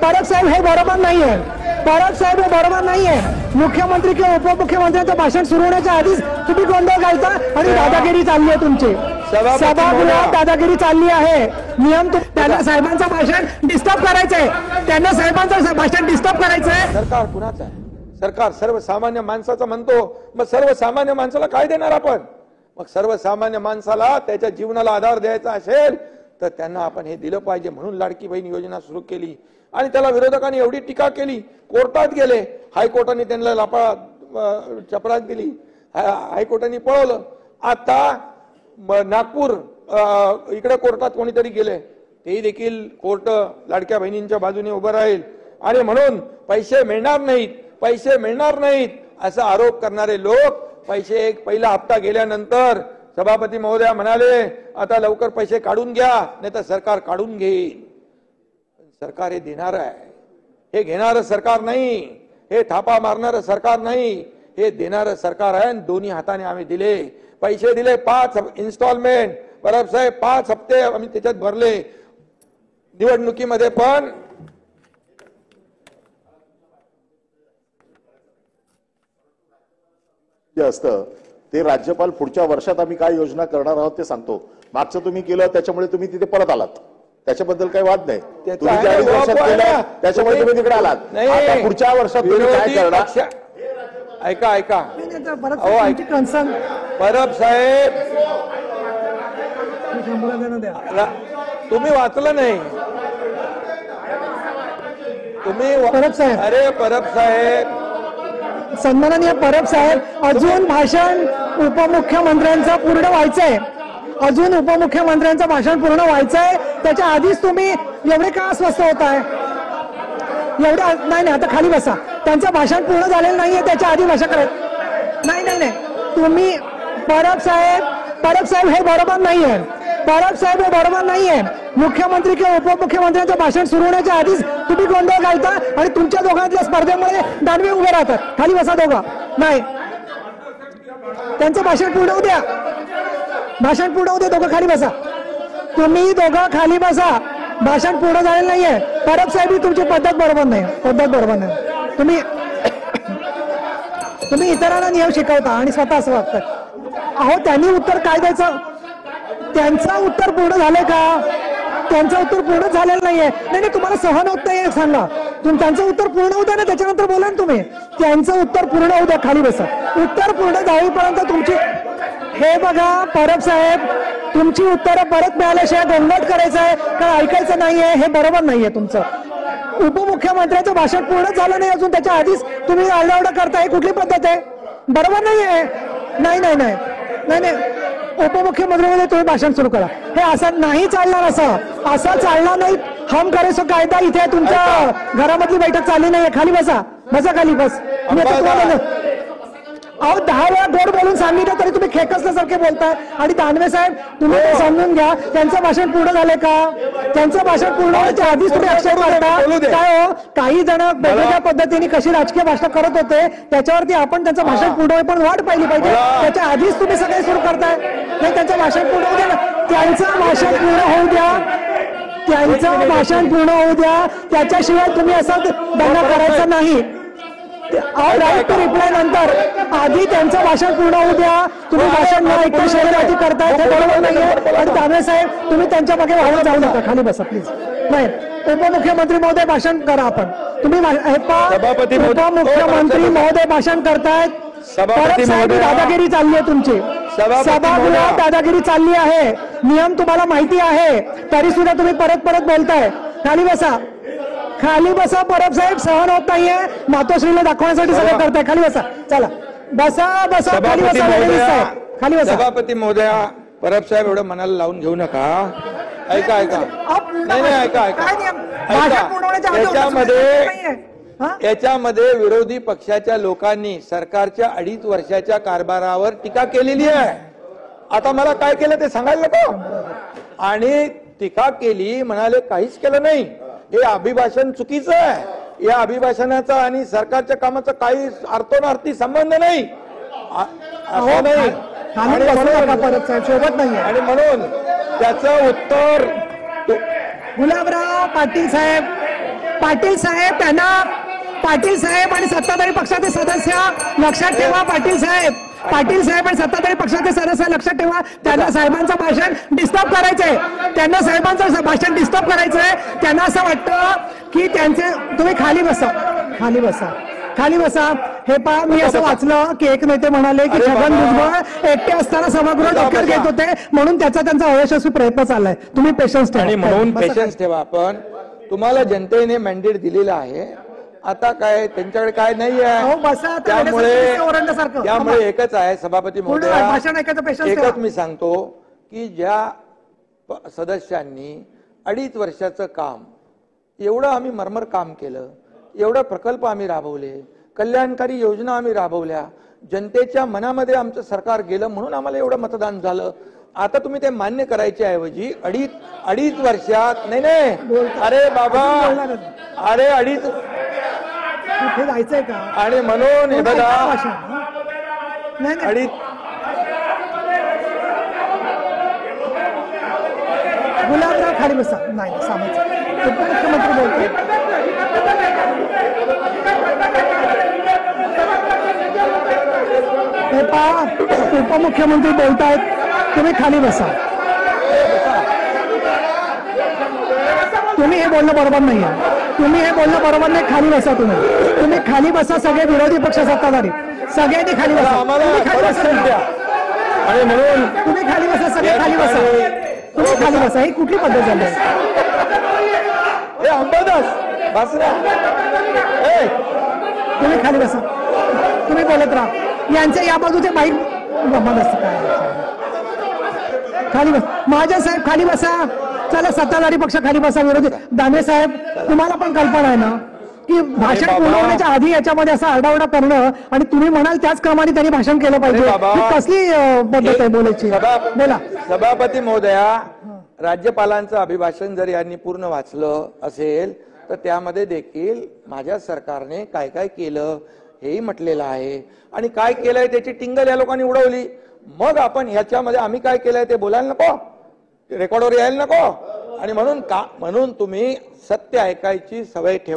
परब साहेब हे बरोबर नाहीये, परब साहेब हे बरोबर नाहीये। मुख्यमंत्री किंवा उपमुख्यमंत्र्यांचं भाषण सुरू होण्याच्या आधीच तुम्ही गोंधळ घालता आणि दादागिरी चालली आहे तुमची। सभागृहात दादागिरी चालली आहे। नियम त्यांना साहेबांचं भाषण डिस्टर्ब करायचंय, त्यांना साहेबांचं भाषण डिस्टर्ब करायचंय। सरकार कुणाचं आहे? सरकार सर्वसामान्य माणसाचं म्हणतो, मग सर्वसामान्य माणसाला काय देणार आपण? मग सर्वसामान्य माणसाला त्याच्या जीवनाला आधार द्यायचा असेल तर त्यांना आपण हे दिलं पाहिजे, म्हणून लाडकी बहीण योजना सुरू केली। आणि त्याला विरोधकांनी एवढी टीका केली, कोर्टात गेले, हायकोर्टाने त्यांना लापा चपराक दिली, हायकोर्टाने पळवलं। आता नागपूर इकडे कोर्टात कोणीतरी गेले, ते देखील कोर्ट लाडक्या बहिणींच्या बाजूने उभं राहील आणि म्हणून पैसे मिळणार नाहीत, पैसे मिळणार नाहीत असा आरोप करणारे लोक पैसे पहिला हप्ता गेल्यानंतर सभापती महोदया म्हणाले आता लवकर पैसे काढून घ्या नाही तर सरकार काढून घेईल। सरकार हे देणार आहे, हे घेणारं सरकार नाही, हे थापा मारणारं सरकार नाही, हे देणारं सरकार आहे। दोन्ही हाताने आम्ही दिले, पैसे दिले 5 इन्स्टॉलमेंट। परब साहेब 5 हप्ते आम्ही त्याच्यात भरले। निवडणुकीमध्ये पण असतं ते राज्यपाल पुढच्या वर्षात आम्ही काय योजना करणार आहोत ते सांगतो। मागचं तुम्ही केलं त्याच्यामुळे तुम्ही तिथे परत आलात, त्याच्याबद्दल काही वाद नाही। तुम्ही 40 वर्षात केलं त्याच्यामुळे तुम्ही तिकडे आलात, आता पुढच्या वर्षात तुम्ही काय करणार? ऐका ऐका परब साहेब, तुम्ही वाचलं नाही, तुम्ही परब साहेब, अरे परब साहेब, सन्माननीय परब साहेब, अजून भाषण उपमुख्यमंत्र्यांचं पूर्ण व्हायचंय, अजून उपमुख्यमंत्र्यांचं भाषण पूर्ण व्हायचंय। त्याच्या आधीच तुम्ही एवढे का अस्वस्थ होताय? एवढ्या नाही नाही, आता खाली बसा। त्यांचं भाषण पूर्ण झालेलं नाहीये, त्याच्या आधी भाषण करायचं नाही नाही नाही। तुम्ही परब साहेब हे बरोबर नाहीये, परब साहेब हे बरोबर नाहीये। मुख्यमंत्री किंवा उपमुख्यमंत्र्यांचं भाषण सुरू होण्याच्या आधीच तुम्ही गोंधळ घालता आणि तुमच्या दोघांच्या स्पर्धेमुळे दानवे उभे राहतात। खाली बसा दोघं, नाही त्यांचं भाषण पूर्ण होऊ द्या, भाषण पूर्ण होऊ द्या, दोघं खाली बसा, तुम्ही दोघं खाली बसा, भाषण पूर्ण झालेलं नाहीये। परब साहेब ही तुमची पद्धत बरोबर नाही, पद्धत बरोबर नाही। तुम्ही इतरांना नियम शिकवता आणि स्वतः असं वागतात। अहो त्यांनी उत्तर काय द्यायचं? त्यांचं उत्तर पूर्ण झालंय का? त्यांचं उत्तर पूर्ण झालेलं नाहीये। नाही नाही, तुम्हाला सहन होत नाहीये सांगा, त्यांचं उत्तर पूर्ण होऊ द्या ना, त्याच्यानंतर बोला ना तुम्ही। त्यांचं उत्तर पूर्ण होऊ द्या, खाली बसा, उत्तर पूर्ण झालीपर्यंत तुमची हे बघा परब साहेब, तुमची उत्तरं परत मिळाल्याशिवाय गोंगाट करायचं आहे का ऐकायचं नाहीये, हे बरोबर नाहीये तुमचं। उपमुख्यमंत्र्यांचं भाषण पूर्ण झालं नाही अजून, त्याच्या आधीच तुम्ही आरडाओरडा करताय, कुठली पद्धत आहे? बरोबर नाहीये। नाही नाही नाही नाही नाही, उपमुख्यमंत्र्यांमध्ये तुम्ही भाषण सुरू करा, हे असं नाही चालणार, असं चालणार नाही। हम करे सो कायदा इथे तुमच्या घरामधली बैठक चालली नाहीये, खाली बसा, बसा खाली बस। अहो 10 वेळा गोड बोलून सांगितलं तरी तुम्ही खेकसल्यासारखे बोलताय। आणि दानवे साहेब तुम्ही ते समजून घ्या, त्यांचं भाषण पूर्ण झालंय का? त्यांचं भाषण पूर्ण व्हायच्या आधीच तुम्ही अक्षर मारता काय हो? काही जण वेगवेगळ्या पद्धतीने कशी राजकीय भाषण करत होते त्याच्यावरती आपण त्यांचं भाषण पूर्ण होई पण वाट पाहिली पाहिजे, त्याच्या आधीच तुम्ही सगळे सुरू करताय। नाही, त्यांचं भाषण पूर्ण होऊ द्या ना, त्यांचं भाषण पूर्ण होऊ द्या, त्यांचं भाषण पूर्ण होऊ द्या, त्याच्याशिवाय तुम्ही असं दंगा करायचा नाही। राईट टू रिप्लाय नंतर आधी त्यांचं भाषण पूर्ण होऊ द्या, तुम्ही भाषण न ऐकता शहरवादी करताय, ते बरोबर नाहीये। आणि दानवे साहेब तुम्ही त्यांच्या मागे वाहून जाऊ नका, खाली बसा प्लीज। नाही, उपमुख्यमंत्री महोदय भाषण करा, आपण तुम्ही उपमुख्यमंत्री महोदय भाषण करतायत, दादागिरी चालली आहे तुमची, सभागृहात दादागिरी चालली आहे, नियम तुम्हाला माहिती आहे, तरी सुद्धा तुम्ही परत परत बोलताय। खाली बसा, खाली बसा परब साहेब, सहन होत नाहीये, मातोश्रीला दाखवण्यासाठी सगळं करताय, खाली बसा, चला बसा बसा, खाली बसा, खाली बसा। सभापती महोदया, परब साहेब एवढं मनाला लावून घेऊ नका, ऐका ऐका, नाही नाही ऐका ऐका, याच्यामध्ये विरोधी पक्षाच्या लोकांनी सरकारच्या 2.5 वर्षाच्या कारभारावर टीका केलेली आहे। आता मला काय केलं ते सांगायला नको, आणि टीका केली, म्हणाले काहीच केलं नाही, हे अभिभाषण चुकीचं आहे, या अभिभाषणाचा आणि सरकारच्या कामाचा काही अर्थोनार्थी संबंध नाही, आणि म्हणून त्याचं उत्तर गुलाबराव पाटील साहेब, पाटील साहेब आणि सत्ताधारी पक्षाचे सदस्य लक्षात ठेवा. पाटील साहेब आणि सत्ताधारी पक्षाचे सदस्य लक्षात ठेवा. त्यांना साहेबांचं भाषण डिस्टर्ब करायचंय. त्यांना साहेबांचं भाषण डिस्टर्ब करायचंय. त्यांना असं वाटतं की त्यांचे तुम्ही खाली बसा. हे पहा, मी असं वाचलं की एक नेते म्हणाले की छगन भुजबळ एकटे असताना सभागृह डोक्यात घेत होते म्हणून त्यांचा अयशस्वी प्रयत्न चाललाय. तुम्ही पेशन्स ठेवा. आणि म्हणून पेशन्स ठेवा. आपण तुम्हाला जनतेने मॅन्डेट दिलेलं आहे. आता काय त्यांच्याकडे काय नाही आहे. त्यामुळे एकच आहे सभापती महोदय, भाषण ऐकायचं पेशन्स एकच मी सांगतो की ज्या सदस्यांनी 2.5 वर्षाचं काम एवढं आम्ही मरमर काम केलं, एवढं प्रकल्प आम्ही राबवले, कल्याणकारी योजना आम्ही राबवल्या, जनतेच्या मनामध्ये आमचं सरकार गेलं म्हणून आम्हाला एवढं मतदान झालं. आता तुम्ही ते मान्य करायच्या ऐवजी अडीच वर्षात नाही अरे बाबा अरे कुठे जायचंय का आणि म्हणून हे बघा गुलाबराव खाली बसा. नाही सांगायचं उपमुख्यमंत्री बोलतोय. हे पहा, उपमुख्यमंत्री बोलतायत. तुम्ही खाली बसा. तुम्ही हे बोलणं बरोबर नाही. खाली बसा. तुम्ही खाली बसा. सगळे विरोधी पक्ष सत्ताधारी सगळ्यांनी खाली बसा. आणि म्हणून तुम्ही खाली बसा. सगळे खाली बसा. ही कुठली पद्धत झाली? तुम्ही खाली बसा. तुम्ही बोलत राहा. यांचे या बाजूचे बाईक बंद असतं काय. खाली बस. महाजन साहेब खाली बसा. चला, सत्ताधारी पक्ष खाली बसा. विरोधी दानवे साहेब, तुम्हाला पण कल्पना आहे ना की भाषण पूर्ण होण्याच्या आधी याच्यामध्ये असा आरडाओरडा करणं आणि तुम्ही म्हणाल त्याच क्रमाने त्यांनी भाषण केलं पाहिजे. कसली पद्धत आहे बोलायची? बोला. सभापती महोदया, राज्यपालांचं अभिभाषण जर यांनी पूर्ण वाचलं असेल तर त्यामध्ये देखील माझ्या सरकारने काय काय केलं हेही म्हटलेलं आहे आणि काय केलंय त्याची टिंगल या लोकांनी उडवली. मग आपण ह्याच्यामध्ये आम्ही काय केलंय ते बोलायला नको, रेकॉर्डवर यायला नको. आणि म्हणून तुम्ही सत्य ऐकायची सवय ठेवा.